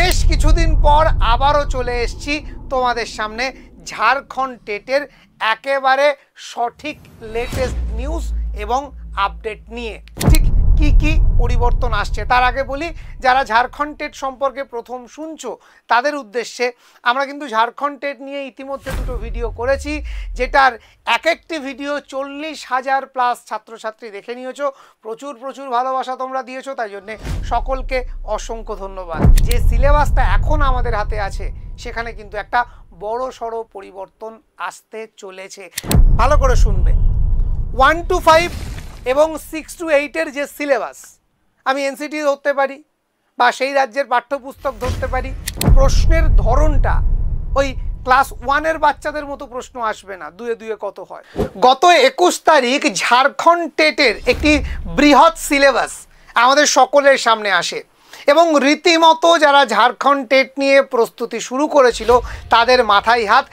বেশ কিছুদিন পর আবারও চলে এসেছি তোমাদের সামনে ঝাড়খণ্ড টেটের একেবারে সঠিক লেটেস্ট নিউজ এবং আপডেট নিয়ে। ঠিক কি কি পরিবর্তন আসছে তার আগে বলি, যারা ঝাড়খণ্ড টেট সম্পর্কে প্রথম শুনছো তাদের উদ্দেশ্যে আমরা কিন্তু ঝাড়খণ্ড টেট নিয়ে ইতিমধ্যে দুটো ভিডিও করেছি, যেটার এক একটি ভিডিও 40,000 প্লাস ছাত্রছাত্রী দেখে নিয়েছো। প্রচুর ভালোবাসা তোমরা দিয়েছো, তাই জন্যে সকলকে অসংখ্য ধন্যবাদ। যে সিলেবাসটা এখন আমাদের হাতে আছে সেখানে কিন্তু একটা বড় সড়ো পরিবর্তন আসতে চলেছে। ভালো করে শুনবে। 1 to 5 এবং 6 to 8 যে সিলেবাস, আমি এনসিটি ধরতে পারি বা সেই রাজ্যের পাঠ্যপুস্তক ধরতে পারি, প্রশ্নের ধরনটা ওই ক্লাস 1 বাচ্চাদের মতো প্রশ্ন আসবে না, দুয়ে দুয়ে কত হয়। গত 21 তারিখ ঝাড়খণ্ড টেটের একটি বৃহৎ সিলেবাস আমাদের সকলের সামনে আসে এবং রীতিমতো যারা ঝাড়খণ্ড টেট নিয়ে প্রস্তুতি শুরু করেছিল তাদের মাথায় হাত।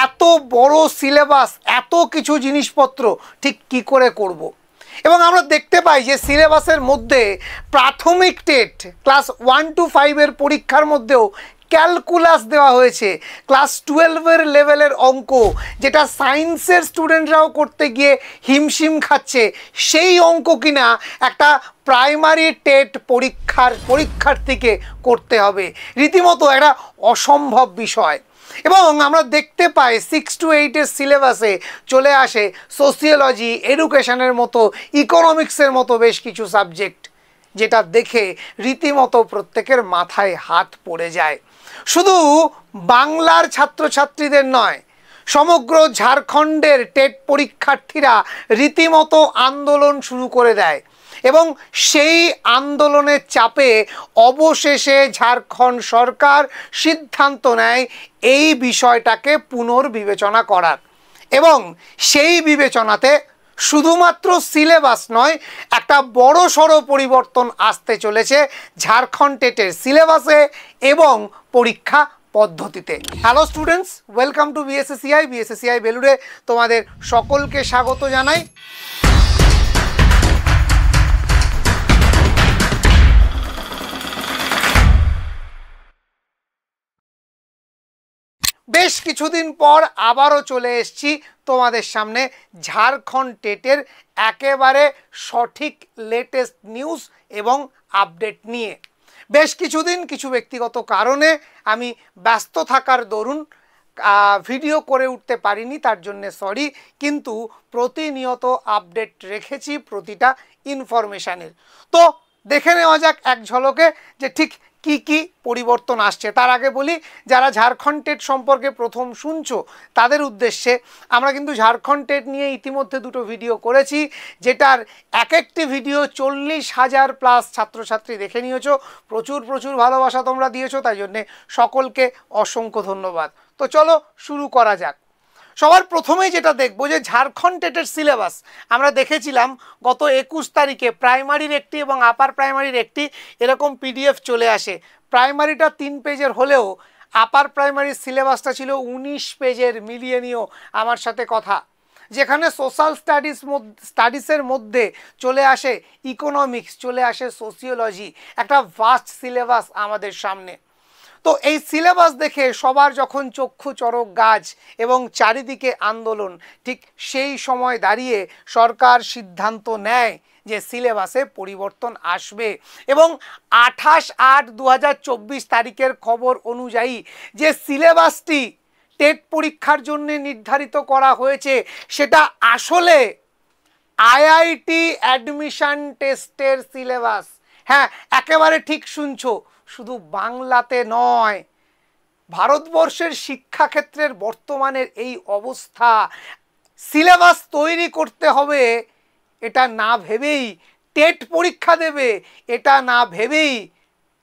এত বড় সিলেবাস, এত কিছু জিনিসপত্র ঠিক কি করে করব। এবং আমরা দেখতে পাই যে সিলেবাসের মধ্যে প্রাথমিক টেট ক্লাস 1 to 5 পরীক্ষার মধ্যেও ক্যালকুলাস দেওয়া হয়েছে। ক্লাস 12 লেভেলের অঙ্ক, যেটা সায়েন্সের স্টুডেন্টরাও করতে গিয়ে হিমশিম খাচ্ছে, সেই অঙ্ক কিনা একটা প্রাইমারি টেট পরীক্ষার্থীকে করতে হবে। রীতিমতো একটা অসম্ভব বিষয়। এবং আমরা দেখতে পাই 6 to 8 সিলেবাসে চলে আসে সোশিওলজি, এডুকেশনের মতো, ইকোনমিক্সের মতো বেশ কিছু সাবজেক্ট, যেটা দেখে রীতিমতো প্রত্যেকের মাথায় হাত পড়ে যায়। শুধু বাংলার ছাত্রছাত্রীদের নয়, সমগ্র ঝাড়খণ্ডের টেট পরীক্ষার্থীরা রীতিমতো আন্দোলন শুরু করে দেয় এবং সেই আন্দোলনের চাপে অবশেষে ঝাড়খণ্ড সরকার সিদ্ধান্ত নেয় এই বিষয়টাকে পুনর্বিবেচনা করার। এবং সেই বিবেচনাতে শুধুমাত্র সিলেবাস নয়, একটা বড় সড়ো পরিবর্তন আসতে চলেছে ঝাড়খণ্ড টেটের সিলেবাসে এবং পরীক্ষা পদ্ধতিতে। Hello students, welcome to BSACI বেলুড়ে তোমাদের সকলকে স্বাগত জানাই। বেশ কিছুদিন পর আবারও চলে এসেছি তোমাদের সামনে ঝাড়খণ্ড টেটের একেবারে সঠিক লেটেস্ট নিউজ এবং আপডেট নিয়ে। বেশ কিছুদিন কিছু ব্যক্তিগত কারণে আমি ব্যস্ত থাকার দরুন ভিডিও করে উঠতে পারিনি, তার জন্য সরি, কিন্তু প্রতিনিয়ত আপডেট রেখেছি প্রতিটা ইনফরমেশানের। তো দেখে নেওয়া যাক এক ঝলকে যে ঠিক কি কি পরিবর্তন আসছে। তার আগে বলি, যারা ঝাড়খণ্ড টেট সম্পর্কে প্রথম শুনছো তাদের উদ্দেশ্যে আমরা কিন্তু ঝাড়খণ্ড টেট নিয়ে ইতিমধ্যে দুটো ভিডিও করেছি, যেটার এক একটি ভিডিও 40,000 প্লাস ছাত্রছাত্রী দেখে নিয়েছো। প্রচুর ভালোবাসা তোমরা দিয়েছো, তাই জন্যে সকলকে অসংখ্য ধন্যবাদ। তো চলো শুরু করা যাক। সবার প্রথমেই যেটা দেখবো যে ঝাড়খণ্ড টেটের সিলেবাস আমরা দেখেছিলাম গত 21 তারিখে প্রাইমারির একটি এবং আপার প্রাইমারির একটি এরকম পিডিএফ চলে আসে। প্রাইমারিটা 3 পেজের হলেও আপার প্রাইমারির সিলেবাসটা ছিল 19 পেজের। মিলিয়ে নিও আমার সাথে কথা। যেখানে সোশ্যাল স্টাডিজের মধ্যে চলে আসে ইকোনমিক্স, চলে আসে সোশিওলজি, একটা ভাস্ট সিলেবাস আমাদের সামনে। তো এই সিলেবাস দেখে সবার যখন চক্ষু চড়ক গাছ এবং চারিদিকে আন্দোলন, ঠিক সেই সময় দাঁড়িয়ে সরকার সিদ্ধান্ত নেয় যে সিলেবাসে পরিবর্তন আসবে। এবং 28/8/2024 তারিখের খবর অনুযায়ী যে সিলেবাসটি টেট পরীক্ষার জন্য নির্ধারিত করা হয়েছে সেটা আসলে আইআইটি অ্যাডমিশন টেস্টের সিলেবাস। হ্যাঁ, একেবারে ঠিক শুনছো, শুধু বাংলাতে নয়, ভারতবর্ষের শিক্ষাক্ষেত্রের বর্তমানের এই অবস্থা, সিলেবাস তৈরি করতে হবে এটা না ভেবেই, টেট পরীক্ষা দেবে এটা না ভেবেই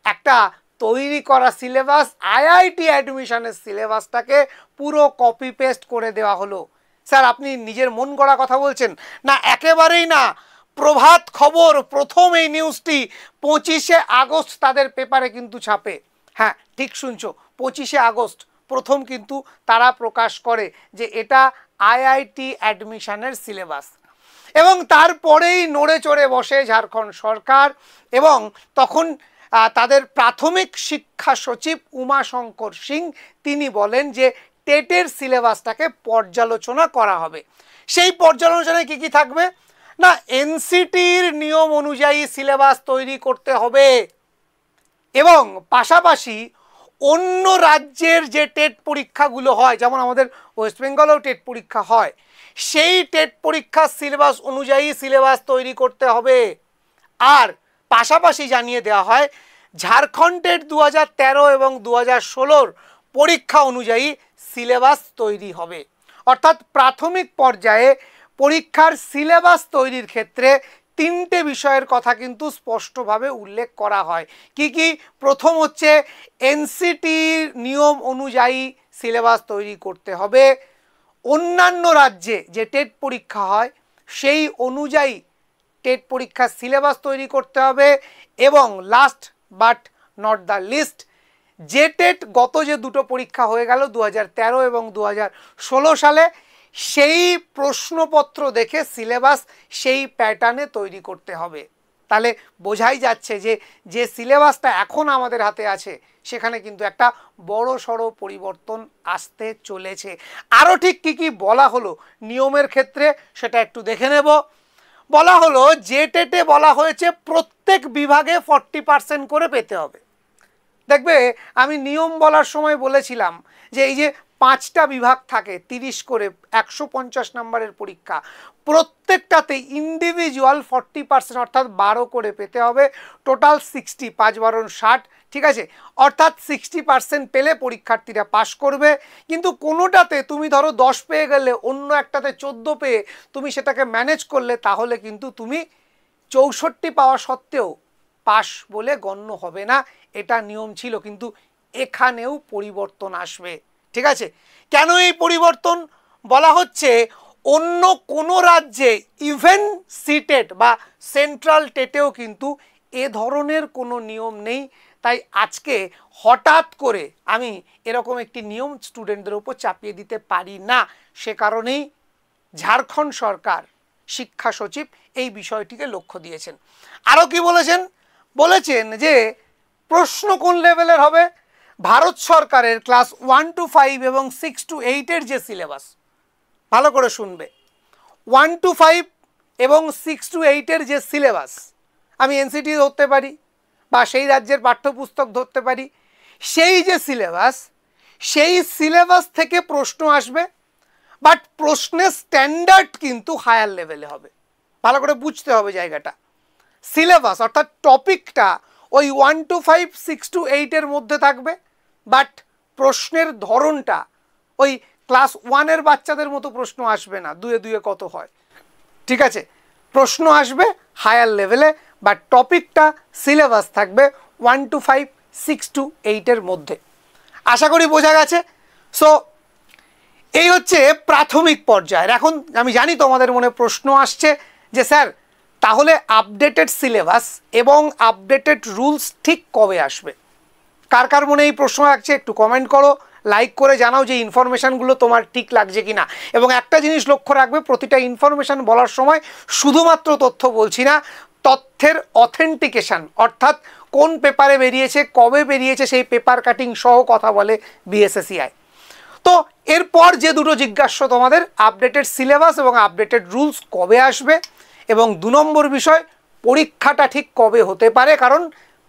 একটা তৈরি করা সিলেবাস, আইআইটি অ্যাডমিশনের সিলেবাসটাকে পুরো কপি পেস্ট করে দেওয়া হলো। স্যার, আপনি নিজের মন গড়া কথা বলছেন না? একেবারেই না। প্রভাত খবর প্রথম এই নিউজটি 25 আগস্ট তাদের পেপারে কিন্তু ছাপে। হ্যাঁ, ঠিক শুনছো, 25 আগস্ট প্রথম কিন্তু তারা প্রকাশ করে যে এটা আইআইটি অ্যাডমিশনের সিলেবাস। এবং তারপরেই নড়ে চড়ে বসে ঝাড়খণ্ড সরকার এবং তখন তাদের প্রাথমিক শিক্ষা সচিব উমাশঙ্কর সিং তিনি বলেন যে টেটের সিলেবাসটাকে পর্যালোচনা করা হবে। সেই পর্যালোচনায় কি থাকবে না, এনসিটির নিয়ম অনুযায়ী সিলেবাস তৈরি করতে হবে এবং পাশাপাশি অন্য রাজ্যের যে টেট পরীক্ষাগুলো হয়, যেমন আমাদের ওয়েস্ট বেঙ্গলেও টেট পরীক্ষা হয়, সেই টেট পরীক্ষার সিলেবাস অনুযায়ী সিলেবাস তৈরি করতে হবে। আর পাশাপাশি জানিয়ে দেওয়া হয় ঝাড়খণ্ডের 2013 এবং 2016 পরীক্ষা অনুযায়ী সিলেবাস তৈরি হবে। অর্থাৎ প্রাথমিক পর্যায়ে পরীক্ষার সিলেবাস তৈরির ক্ষেত্রে তিনটে বিষয়ের কথা কিন্তু স্পষ্টভাবে উল্লেখ করা হয়। কি কি? প্রথম হচ্ছে এনসিটির নিয়ম অনুযায়ী সিলেবাস তৈরি করতে হবে, অন্যান্য রাজ্যে যে টেট পরীক্ষা হয় সেই অনুযায়ী টেট পরীক্ষার সিলেবাস তৈরি করতে হবে এবং last but not the least, যে টেট গত যে দুটো পরীক্ষা হয়ে গেল 2013 এবং 2016 সালে, সেই প্রশ্নপত্র দেখে সিলেবাস সেই প্যাটার্নে তৈরি করতে হবে। তাহলে বোঝাই যাচ্ছে যে যে সিলেবাসটা এখন আমাদের হাতে আছে সেখানে কিন্তু একটা বড় সড়ো পরিবর্তন আসতে চলেছে। আরও ঠিক কী কী বলা হলো নিয়মের ক্ষেত্রে সেটা একটু দেখে নেব। বলা হলো যে টেটে বলা হয়েছে প্রত্যেক বিভাগে 40% করে পেতে হবে। দেখবে আমি নিয়ম বলার সময় বলেছিলাম যে এই যে 5টা বিভাগ থাকে 30 করে 150 নম্বরের পরীক্ষা, প্রত্যেকটাতে ইন্ডিভিজুয়াল 40% অর্থাৎ 12 করে পেতে হবে, টোটাল 60, 5 12 60, ঠিক আছে? অর্থাৎ 60% পেলে পরীক্ষার্থীরা পাশ করবে। কিন্তু কোনোটাতে তুমি ধরো 10 পেয়ে গেলে, অন্য একটাতে 14 পেয়ে তুমি সেটাকে ম্যানেজ করলে, তাহলে কিন্তু তুমি 64 পাওয়া সত্ত্বেও পাশ বলে গণ্য হবে না। এটা নিয়ম ছিল, কিন্তু এখানেও পরিবর্তন আসবে। ঠিক আছে? কেন এই পরিবর্তন বলা হচ্ছে? অন্য কোনো রাজ্যে ইভেন সিটেট বা সেন্ট্রাল টেটেও কিন্তু এ ধরনের কোনো নিয়ম নেই। তাই আজকে হঠাৎ করে আমি এরকম একটি নিয়ম স্টুডেন্টদের উপর চাপিয়ে দিতে পারি না। সে কারণেই ঝাড়খণ্ড সরকার শিক্ষা সচিব এই বিষয়টিকে লক্ষ্য দিয়েছেন। আরও কি বলেছেন? বলেছেন যে প্রশ্ন কোন লেভেলের হবে? ভারত সরকারের ক্লাস 1 to 5 এবং 6 to 8 যে সিলেবাস, ভালো করে শুনবে, 1 to 5 এবং 6 to 8 যে সিলেবাস, আমি এনসিটি ধরতে পারি বা সেই রাজ্যের পাঠ্যপুস্তক ধরতে পারি, সেই যে সিলেবাস, সেই সিলেবাস থেকে প্রশ্ন আসবে, বাট প্রশ্নের স্ট্যান্ডার্ড কিন্তু হায়ার লেভেলে হবে। ভালো করে বুঝতে হবে জায়গাটা। সিলেবাস অর্থাৎ টপিকটা ওই 1 to 5 6 to 8 মধ্যে থাকবে, বাট প্রশ্নের ধরনটা ওই ক্লাস 1 বাচ্চাদের মতো প্রশ্ন আসবে না, 2 2 কত হয়, ঠিক আছে? প্রশ্ন আসবে হায়ার লেভেলে, বাট টপিকটা সিলেবাস থাকবে 1 to 5 6 to 8 মধ্যে। আশা করি বোঝা গেছে। সো এই হচ্ছে প্রাথমিক পর্যায়ের। এখন আমি জানি তোমাদের মনে প্রশ্ন আসছে যে স্যার তাহলে আপডেটেড সিলেবাস এবং আপডেটেড রুলস ঠিক কবে আসবে? কার কার মনে এই প্রশ্ন আসছে একটু কমেন্ট করো, লাইক করে জানাও যে ইনফরমেশানগুলো তোমার ঠিক লাগছে কি না। এবং একটা জিনিস লক্ষ্য রাখবে, প্রতিটা ইনফরমেশান বলার সময় শুধুমাত্র তথ্য বলছি না, তথ্যের অথেন্টিকেশান অর্থাৎ কোন পেপারে বেরিয়েছে, কবে বেরিয়েছে, সেই পেপার কাটিং সহ কথা বলে বিএসএসসিআই। তো এরপর যে দুটো জিজ্ঞাসা তোমাদের, আপডেটেড সিলেবাস এবং আপডেটেড রুলস কবে আসবে, এবং 2 নম্বর বিষয় পরীক্ষাটা ঠিক কবে হতে পারে, কারণ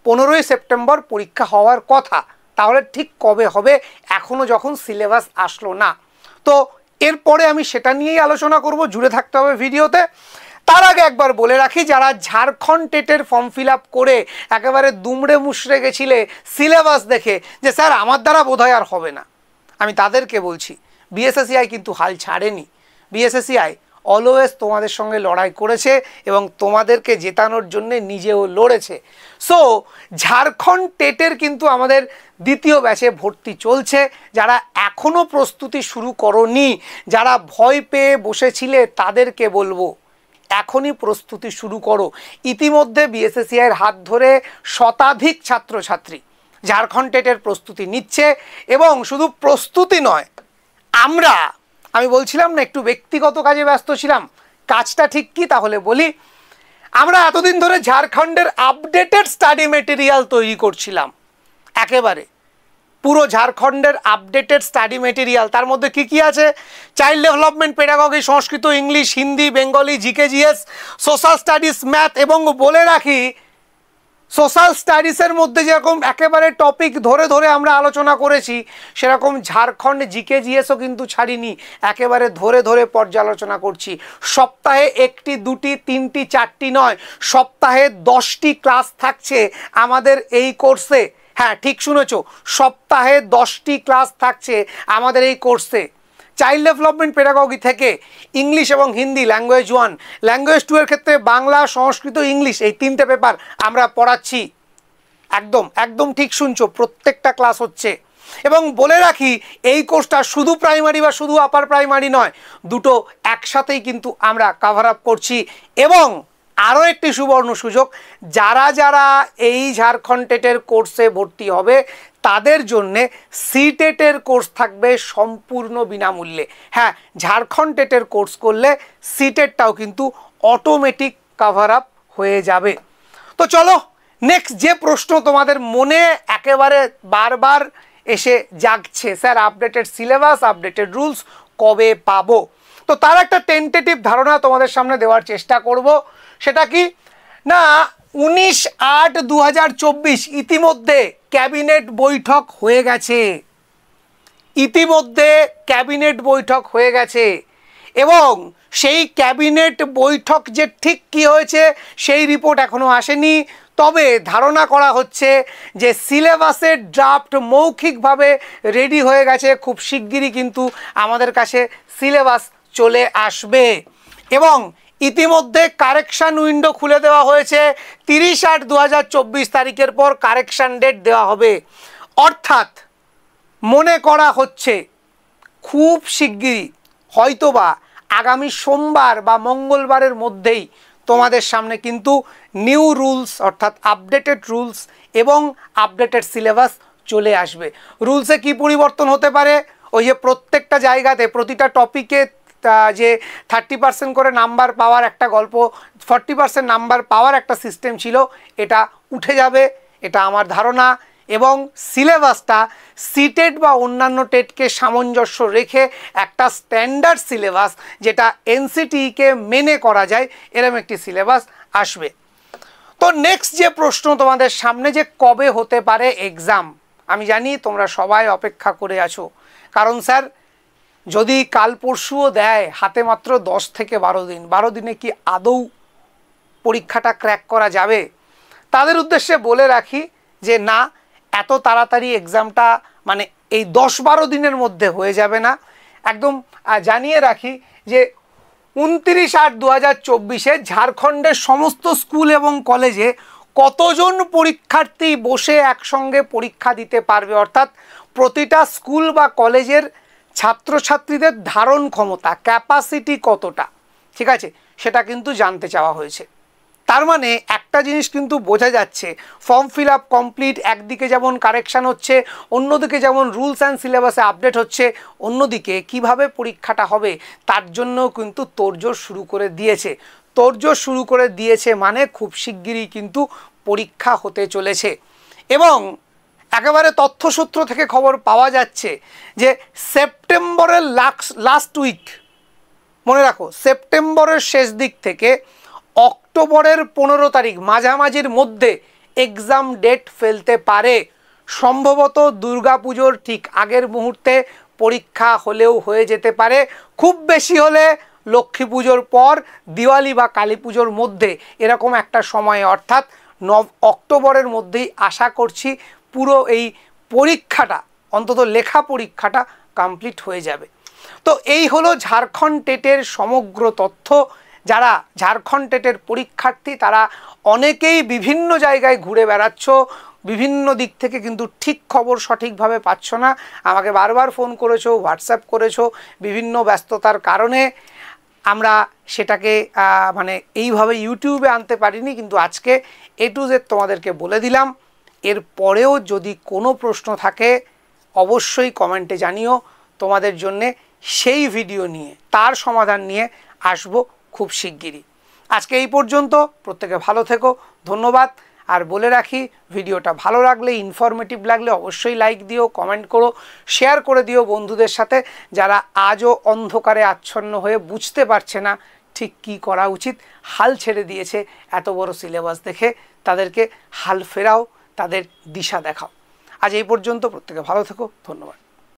15ই সেপ্টেম্বর পরীক্ষা হওয়ার কথা, তাহলে ঠিক কবে হবে এখনও যখন সিলেবাস আসলো না। তো এরপরে আমি সেটা নিয়েই আলোচনা করব, জুড়ে থাকতে হবে ভিডিওতে। তার আগে একবার বলে রাখি, যারা ঝাড়খণ্ড টেটের ফর্ম ফিল আপ করে একেবারে দুমড়ে মুষড়ে গেছিলে সিলেবাস দেখে যে স্যার আমার দ্বারা বোধহয় আর হবে না, আমি তাদেরকে বলছি বিএসএসসিআই কিন্তু হাল ছাড়েনি। বিএসএসসিআই অলওয়েজ তোমাদের সঙ্গে লড়াই করেছে এবং তোমাদেরকে জেতানোর জন্য নিজেও লড়েছে। সো ঝাড়খণ্ড টেটের কিন্তু আমাদের দ্বিতীয় ব্যাচে ভর্তি চলছে। যারা এখনও প্রস্তুতি শুরু করোনি, যারা ভয় পেয়ে বসেছিলে, তাদেরকে বলবো এখনই প্রস্তুতি শুরু করো। ইতিমধ্যে বিএসএসসিআইয়ের হাত ধরে শতাধিক ছাত্রছাত্রী ঝাড়খণ্ড টেটের প্রস্তুতি নিচ্ছে, এবং শুধু প্রস্তুতি নয়, আমি বলছিলাম না একটু ব্যক্তিগত কাজে ব্যস্ত ছিলাম, কাজটা ঠিক কি তাহলে বলি। আমরা এতদিন ধরে ঝাড়খণ্ডের আপডেটেড স্টাডি মেটেরিয়াল তৈরি করছিলাম, একেবারে পুরো ঝাড়খণ্ডের আপডেটেড স্টাডি মেটেরিয়াল। তার মধ্যে কি কি আছে? Child development, pedagogy, Sanskrit, English, Hindi, Bengali, GK, GS, social studies, math. এবং বলে রাখি, সোশ্যাল স্টাডিজের মধ্যে যেরকম একেবারে টপিক ধরে ধরে আমরা আলোচনা করেছি, সেরকম ঝাড়খণ্ড জিকে জিএসও কিন্তু ছাড়িনি, একেবারে ধরে ধরে পর্যালোচনা করছি। সপ্তাহে একটি, দুটি, তিনটি, চারটি নয়, সপ্তাহে 10টি ক্লাস থাকছে আমাদের এই কোর্সে। হ্যাঁ, ঠিক শুনেছ, সপ্তাহে 10টি ক্লাস থাকছে আমাদের এই কোর্সে। চাইল্ড ডেভেলপমেন্ট পেডাগজি থেকে ইংলিশ এবং হিন্দি, ল্যাঙ্গুয়েজ 1, ল্যাঙ্গুয়েজ 2 এর ক্ষেত্রে বাংলা, সংস্কৃত, ইংলিশ, এই 3টে পেপার আমরা পড়াচ্ছি। একদম একদম ঠিক শুনছো, প্রত্যেকটা ক্লাস হচ্ছে। এবং বলে রাখি, এই কোর্সটা শুধু প্রাইমারি বা শুধু আপার প্রাইমারি নয়, দুটো একসাথেই কিন্তু আমরা কভার আপ করছি। এবং আরও একটি সুবর্ণ সুযোগ, যারা যারা এই ঝাড়খণ্ড টেটের কোর্সে ভর্তি হবে তাদের জন্যে সিটেটের কোর্স থাকবে সম্পূর্ণ বিনামূল্যে। হ্যাঁ, ঝাড়খণ্ড টেটের কোর্স করলে সিটেটটাও কিন্তু অটোমেটিক কভার আপ হয়ে যাবে। তো চলো, নেক্সট যে প্রশ্ন তোমাদের মনে একেবারে বারবার এসে জাগছে, sir updated syllabus, updated rules কবে পাবো? তো তার একটা টেন্টেটিভ ধারণা তোমাদের সামনে দেওয়ার চেষ্টা করব। সেটা কি না, 19/8/2024 ইতিমধ্যে ক্যাবিনেট বৈঠক হয়ে গেছে, ইতিমধ্যে ক্যাবিনেট বৈঠক হয়ে গেছে। এবং সেই ক্যাবিনেট বৈঠক যে ঠিক কী হয়েছে সেই রিপোর্ট এখনও আসেনি। তবে ধারণা করা হচ্ছে যে সিলেবাসের ড্রাফট মৌখিকভাবে রেডি হয়ে গেছে, খুব শিগগিরই কিন্তু আমাদের কাছে সিলেবাস চলে আসবে। এবং ইতিমধ্যে কারেকশান উইন্ডো খুলে দেওয়া হয়েছে, 30/8/2024 তারিখের পর কারেকশান ডেট দেওয়া হবে। অর্থাৎ মনে করা হচ্ছে খুব শিগগিরই, হয়তোবা আগামী সোমবার বা মঙ্গলবারের মধ্যেই তোমাদের সামনে কিন্তু নিউ রুলস অর্থাৎ আপডেটেড রুলস এবং আপডেটেড সিলেবাস চলে আসবে। রুলসে কি পরিবর্তন হতে পারে? ওই যে প্রত্যেকটা জায়গাতে প্রতিটা টপিকে যে 30% করে নাম্বার পাওয়ার একটা গল্প, 40% নাম্বার পাওয়ার একটা সিস্টেম ছিল, এটা উঠে যাবে, এটা আমার ধারণা। এবং সিলেবাসটা সিটেট বা অন্যান্য টেটকে সামঞ্জস্য রেখে একটা স্ট্যান্ডার্ড সিলেবাস, যেটা এনসিটিকে মেনে করা যায়, এরকম একটি সিলেবাস আসবে। তো নেক্সট যে প্রশ্ন তোমাদের সামনে, যে কবে হতে পারে এক্সাম, আমি জানি তোমরা সবাই অপেক্ষা করে আছো। কারণ স্যার যদি কাল পরশুও দেয়, হাতে মাত্র 10 থেকে 12 দিন, 12 দিনে কি আদৌ পরীক্ষাটা ক্র্যাক করা যাবে? তাদের উদ্দেশ্যে বলে রাখি যে না, এত তাড়াতাড়ি এক্সামটা মানে এই 10-12 দিনের মধ্যে হয়ে যাবে না। একদম জানিয়ে রাখি যে 29/8/2024 ঝাড়খণ্ডের সমস্ত স্কুল এবং কলেজে কতজন পরীক্ষার্থী বসে একসঙ্গে পরীক্ষা দিতে পারবে, অর্থাৎ প্রতিটা স্কুল বা কলেজের ছাত্রছাত্রীদের ধারণ ক্ষমতা, ক্যাপাসিটি কতটা, ঠিক আছে, সেটা কিন্তু জানতে চাওয়া হয়েছে। তার মানে একটা জিনিস কিন্তু বোঝা যাচ্ছে, ফর্ম ফিল আপ কমপ্লিট, একদিকে যেমন কারেকশান হচ্ছে, অন্যদিকে যেমন রুলস অ্যান্ড সিলেবাসে আপডেট হচ্ছে, অন্যদিকে কিভাবে পরীক্ষাটা হবে তার জন্যও কিন্তু তোড়জোড় শুরু করে দিয়েছে। তোড়জোড় শুরু করে দিয়েছে মানে খুব শিগগিরই কিন্তু পরীক্ষা হতে চলেছে। এবং একেবারে তথ্যসূত্র থেকে খবর পাওয়া যাচ্ছে যে সেপ্টেম্বরের লাস্ট উইক, মনে রাখো সেপ্টেম্বরের শেষ দিক থেকে অক্টোবরের 15 তারিখ মাঝামাঝির মধ্যে এক্সাম ডেট ফেলতে পারে। সম্ভবত দুর্গাপুজোর ঠিক আগের মুহূর্তে পরীক্ষা হলেও হয়ে যেতে পারে, খুব বেশি হলে লক্ষ্মী পুজোর পর, দিওয়ালি বা কালী পুজোর মধ্যে, এরকম একটা সময়ে, অর্থাৎ অক্টোবরের মধ্যেই আশা করছি পুরো এই পরীক্ষাটা, অন্তত লেখা পরীক্ষাটা কমপ্লিট হয়ে যাবে। তো এই হলো ঝাড়খণ্ড টেটের সমগ্র তথ্য। যারা ঝাড়খণ্ড টেটের পরীক্ষার্থী তারা অনেকেই বিভিন্ন জায়গায় ঘুরে বেড়াচ্ছ, বিভিন্ন দিক থেকে কিন্তু ঠিক খবর সঠিকভাবে পাচ্ছ না। আমাকে বারবার ফোন করেছো, হোয়াটসঅ্যাপ করেছো, বিভিন্ন ব্যস্ততার কারণে আমরা সেটাকে মানে এইভাবে ইউটিউবে আনতে পারিনি, কিন্তু আজকে A to Z তোমাদেরকে বলে দিলাম। এর পরেও যদি কোনো প্রশ্ন থাকে অবশ্যই কমেন্টে জানিও, তোমাদের জন্যে সেই ভিডিও নিয়ে, তার সমাধান নিয়ে আসবো খুব শিগগিরই। আজকে এই পর্যন্ত, প্রত্যেকে ভালো থেকো, ধন্যবাদ। আর বলে রাখি, ভিডিওটা ভালো লাগলে, ইনফরমেটিভ লাগলে অবশ্যই লাইক দিও, কমেন্ট করো, শেয়ার করে দিও বন্ধুদের সাথে যারা আজও অন্ধকারে আচ্ছন্ন হয়ে বুঝতে পারছে না ঠিক কী করা উচিত, হাল ছেড়ে দিয়েছে এত বড় সিলেবাস দেখে। তাদেরকে হাল ফেরাও, তাদের দিশা দেখাও। আজ এই পর্যন্ত, প্রত্যেকে ভালো থেকো, ধন্যবাদ।